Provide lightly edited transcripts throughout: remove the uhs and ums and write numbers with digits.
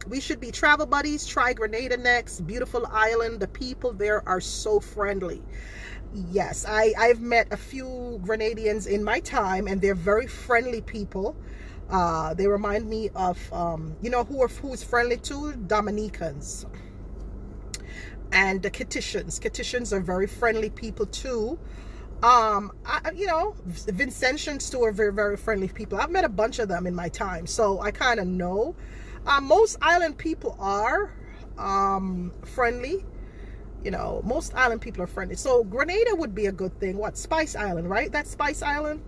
We should be travel buddies. Try Grenada next. Beautiful island. The people there are so friendly. Yes, I've met a few Grenadians in my time, and they're very friendly people. They remind me of, who's friendly too? Dominicans and the Kititians. Kititians are very friendly people too. Vincentians too are very, very friendly people. I've met a bunch of them in my time, so I kind of know. Most island people are friendly. Most island people are friendly. So Grenada would be a good thing. What? Spice Island, right? That's Spice Island.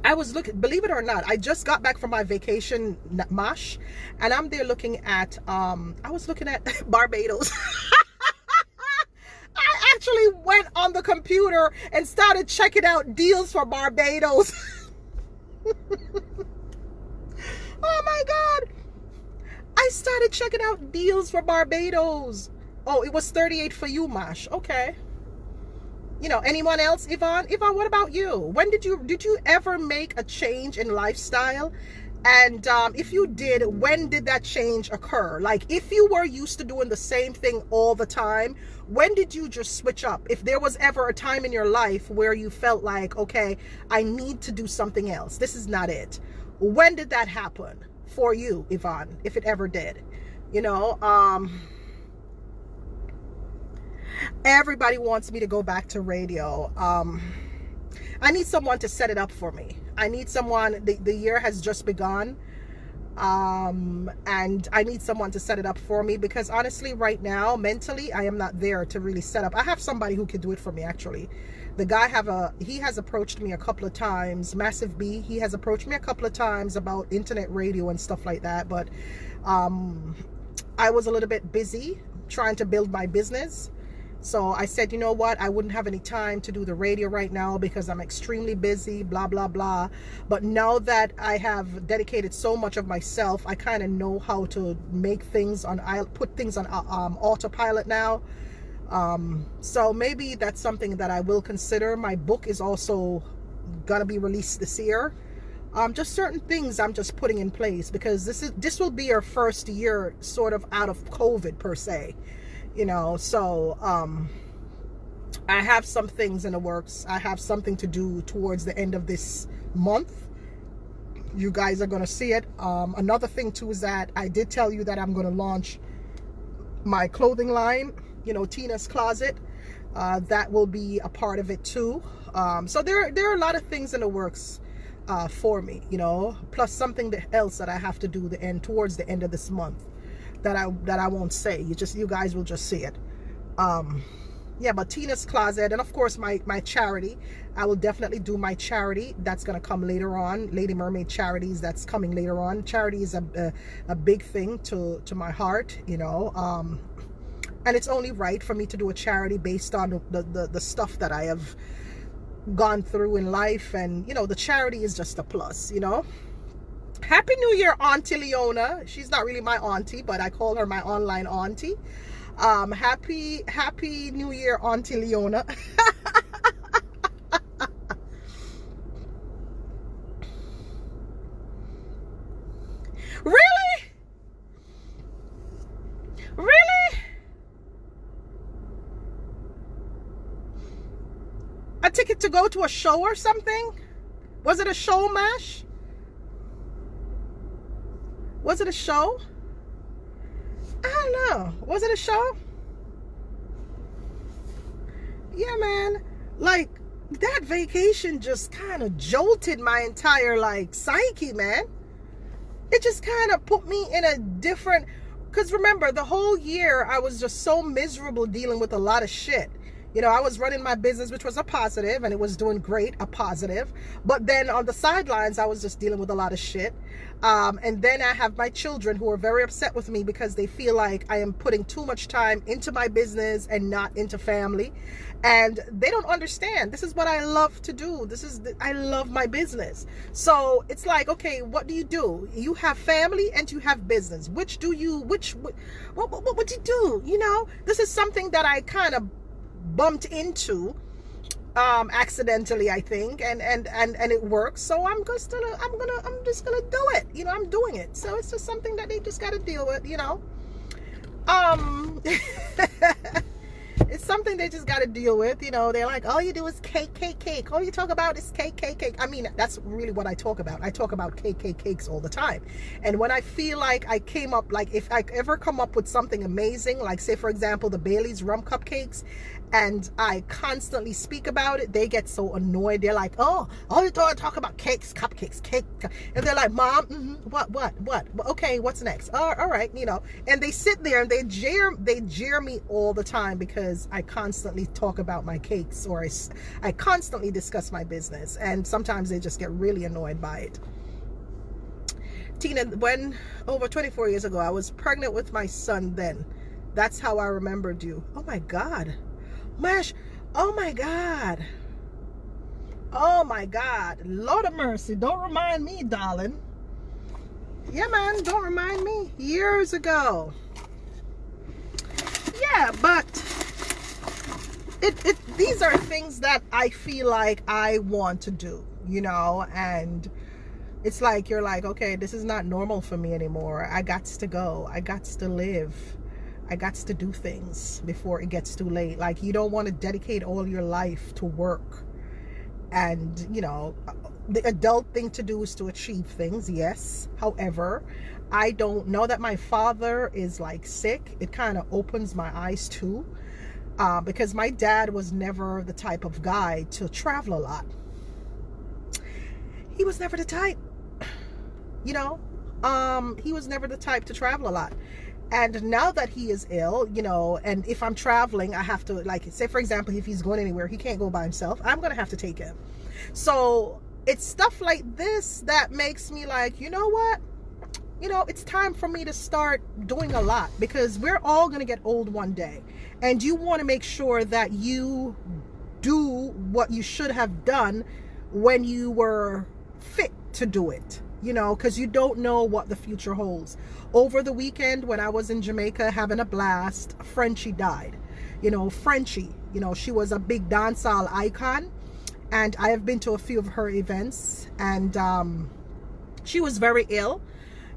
I was looking, believe it or not, I just got back from my vacation, MASH, and I'm there looking at, I was looking at Barbados. I actually went on the computer and started checking out deals for Barbados. Oh my God. I started checking out deals for Barbados. Oh, it was 38 for you, Mash. Okay. Anyone else, Yvonne? Yvonne, what about you? When did you ever make a change in lifestyle? And if you did, when did that change occur? Like, if you were used to doing the same thing all the time, when did you just switch up? If there was ever a time in your life where you felt like, okay, I need to do something else. This is not it. When did that happen for you, Yvonne, if it ever did? Everybody wants me to go back to radio. I need someone to set it up for me. I need someone, the year has just begun, and I need someone to set it up for me, because honestly right now, mentally, I am not there to really set up. I have somebody who could do it for me, actually. The guy he has approached me a couple of times, Massive B, he has approached me a couple of times about internet radio and stuff like that, but I was a little bit busy trying to build my business. So I said, you know what, I wouldn't have any time to do the radio right now because I'm extremely busy, blah, blah, blah. But now that I have dedicated so much of myself, I kind of know how to make things put things on autopilot now. So maybe that's something that I will consider. My book is also gonna be released this year. Just certain things I'm just putting in place, because this will be our first year sort of out of COVID per se. So I have some things in the works. I have something to do towards the end of this month. You guys are going to see it. Another thing too is that I did tell you that I'm going to launch my clothing line, Tina's Closet. That will be a part of it too. So there are a lot of things in the works for me, plus something else that I have to do towards the end of this month. That I won't say. You guys will just see it. Yeah, but Tina's Closet, and of course my charity. I will definitely do my charity. That's gonna come later on. Lady Mermaid Charities, that's coming later on. Charity is a big thing to my heart, and it's only right for me to do a charity based on the stuff that I have gone through in life, and the charity is just a plus. Happy New Year, Auntie Leona. She's not really my auntie, but I call her my online auntie. Happy New Year, Auntie Leona. Really? Really? A ticket to go to a show or something? Was it a show, Mash? Was it a show? I don't know. Was it a show? Yeah, man. Like, that vacation just kind of jolted my entire, psyche, man. It just kind of put me in a different... Because remember, the whole year, I was just so miserable dealing with a lot of shit. I was running my business, which was a positive, and it was doing great, a positive. But then on the sidelines, I was just dealing with a lot of shit. And then I have my children who are very upset with me because they feel like I am putting too much time into my business and not into family. And they don't understand. This is what I love to do. I love my business. So it's like, okay, what do? You have family and you have business. What do you do? This is something that I kind of bumped into accidentally, I think, and it works. So I'm just gonna do it. You know, I'm doing it. So it's just something that they just got to deal with, you know. It's something they just got to deal with, you know. They're like, all you do is cake, cake, cake. All you talk about is cake, cake, cake. I mean, that's really what I talk about. I talk about cake, cake, cakes all the time. And when I feel like I came up, like if I ever come up with something amazing, like say, for example, the Bailey's rum cupcakes, and I constantly speak about it, they get so annoyed. They're like, oh, all you talk about cakes, cupcakes, cake. And they're like, Mom, what? Okay, what's next? All right, you know. And they sit there and they jeer me all the time because I constantly talk about my cakes, or I constantly discuss my business. And sometimes they just get really annoyed by it. Tina, when over 24 years ago, I was pregnant with my son then. That's how I remembered you. Oh my God. Mash, oh my God. Oh my God. Lord of mercy. Don't remind me, darling. Yeah, man, don't remind me. Years ago. Yeah, but these are things that I feel like I want to do, you know, and it's like, you're like, okay, this is not normal for me anymore. I got to go. I got to live. I got to do things before it gets too late. Like, you don't want to dedicate all your life to work. And, you know, the adult thing to do is to achieve things, yes. However, I don't know that my father is like sick. It kind of opens my eyes too. Because my dad was never the type of guy to travel a lot. He was never the type, you know. He was never the type to travel a lot. And now that he is ill, you know, and if I'm traveling, I have to, like, say, for example, if he's going anywhere, he can't go by himself, I'm going to have to take him. So it's stuff like this that makes me like, you know what? You know, it's time for me to start doing a lot, because we're all going to get old one day. And you want to make sure that you do what you should have done when you were fit to do it. You know, because you don't know what the future holds. Over the weekend, when I was in Jamaica having a blast, Frenchie died. You know, Frenchie, you know, she was a big dancehall icon. And I have been to a few of her events. And she was very ill.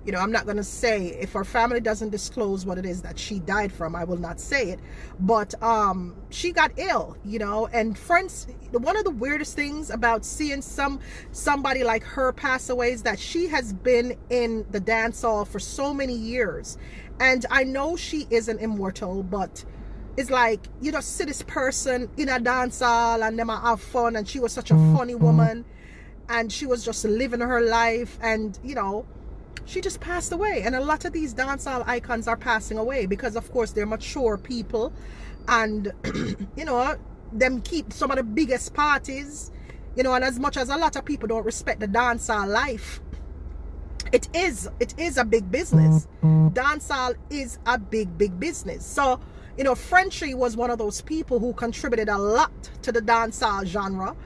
You know, I'm not going to say, if her family doesn't disclose what it is that she died from, I will not say it. But she got ill, you know, and friends, one of the weirdest things about seeing somebody like her pass away is that she has been in the dance hall for so many years. And I know she isn't immortal, but it's like, you just see this person in a dance hall and them have fun, and she was such a funny woman, and she was just living her life, and, you know, she just passed away. And a lot of these dancehall icons are passing away because, of course, they're mature people, and you know, them keep some of the biggest parties, you know. And as much as a lot of people don't respect the dancehall life, it is a big business. Dancehall is a big business. So, you know, Frenchie was one of those people who contributed a lot to the dancehall genre,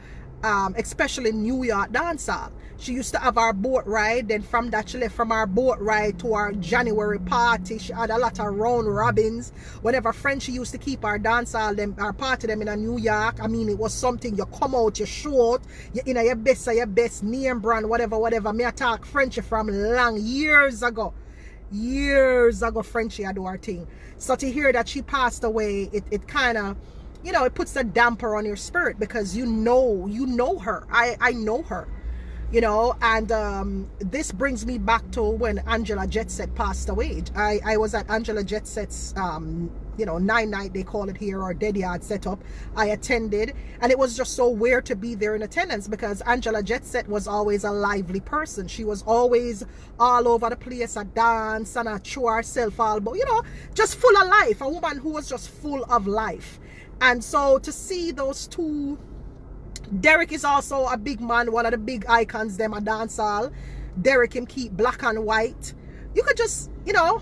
especially New York dancehall. She used to have our boat ride. Then from that, she left from our boat ride to our January party. She had a lot of round robins. Whenever Frenchie used to keep our dancehall, our party them in New York, I mean, it was something. You come out, you show it, you know, your best name brand, whatever. Me attack Frenchie from long years ago. Frenchie had do her thing. So to hear that she passed away, it kind of, you know, it puts a damper on your spirit, because you know her. I know her, you know. And this brings me back to when Angela Jetset passed away. I was at Angela Jetset's you know, 9-night, they call it here, or dead yard setup. I attended, and it was just so weird to be there in attendance, because Angela Jetset was always a lively person. She was always all over the place, a dance and a show herself all, but, you know, just full of life. A woman who was just full of life. And so to see those two, Derek is also a big man, one of the big icons, them a dancehall. Derek him keep black and white. You could just, you know,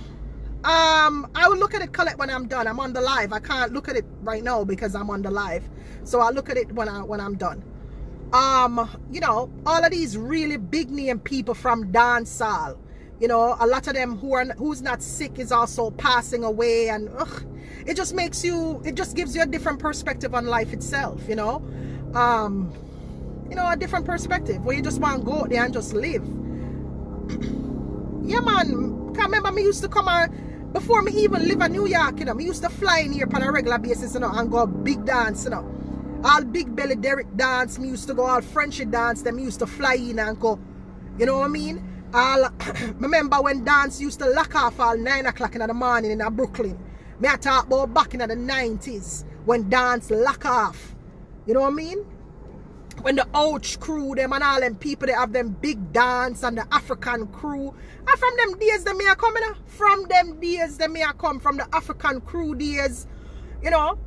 I will look at it, Colette, when I'm done. I'm on the live. I can't look at it right now because I'm on the live. So I'll look at it when I'm done. You know, all of these really big name people from dancehall, you know, a lot of them who's not sick is also passing away, and it just makes you, it just gives you a different perspective on life itself, you know. you know, a different perspective where you just want to go out there and just live. Yeah, man. Can't remember me used to come on before me even live in New York, you know. Me used to fly in here on a regular basis, you know, and go big dance, you know. All Big Belly Derrick dance, me used to go all Frenchy dance, them used to fly in and go, you know what I mean? All remember when dance used to lock off all 9 o'clock in the morning in Brooklyn. Me I talk about back in the 90s when dance lock off. You know what I mean? When the Ouch crew, them and all them people, they have them big dance and the African crew. And from them days, them may I come, you know? From them days, them may I come from the African crew days, you know?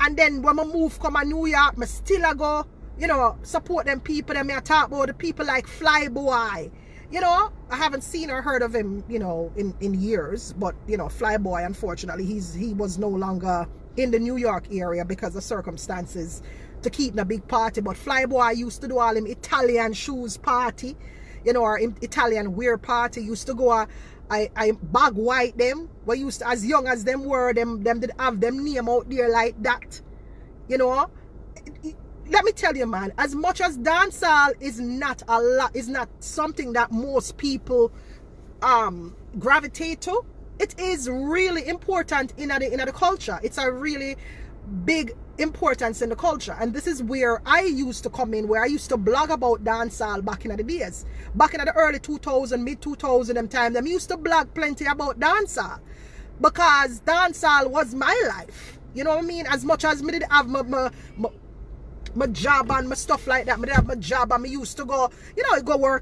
And then when I move come to New York, I still go, you know, support them people. Them may I talk about the people like Flyboy. You know, I haven't seen or heard of him, you know, in years. But, you know, Flyboy, unfortunately, he was no longer in the New York area because of circumstances to keep a big party. But Flyboy used to do all them Italian shoes party, you know, or Italian wear party. Used to go I bag white them. We used to, as young as them were, them did have them name out there like that. You know, let me tell you, man, as much as dancehall is not a lot, is not something that most people gravitate to, it is really important in the culture. It's a really big importance in the culture, and this is where I used to come in, where I used to blog about dancehall back in the days, back in the early 2000, mid 2000 them time. Them used to blog plenty about dancehall because dancehall was my life. You know what I mean? As much as me did have my job and my stuff like that, me did have my job and me used to go, you know, go work